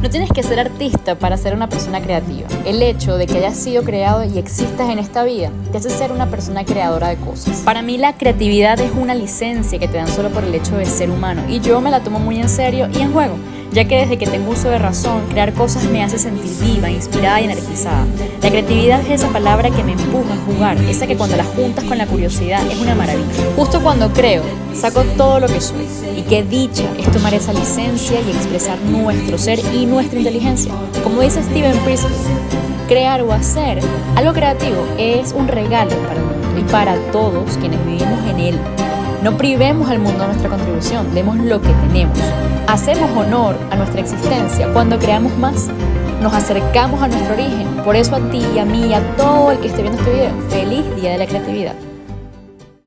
No tienes que ser artista para ser una persona creativa. El hecho de que hayas sido creado y existas en esta vida te hace ser una persona creadora de cosas. Para mí la creatividad es una licencia que te dan solo por el hecho de ser humano y yo me la tomo muy en serio y en juego, ya que desde que tengo uso de razón, crear cosas me hace sentir viva, inspirada y energizada. La creatividad es esa palabra que me empuja a jugar, esa que cuando la juntas con la curiosidad es una maravilla. Justo cuando creo, saco todo lo que soy. Y qué dicha es tomar esa licencia y expresar nuestro ser y nuestra inteligencia. Como dice Steven Pressfield, crear o hacer algo creativo es un regalo para el mundo y para todos quienes vivimos en él. No privemos al mundo de nuestra contribución, demos lo que tenemos. Hacemos honor a nuestra existencia cuando creamos más. Nos acercamos a nuestro origen. Por eso a ti y a mí y a todo el que esté viendo este video, feliz Día de la Creatividad.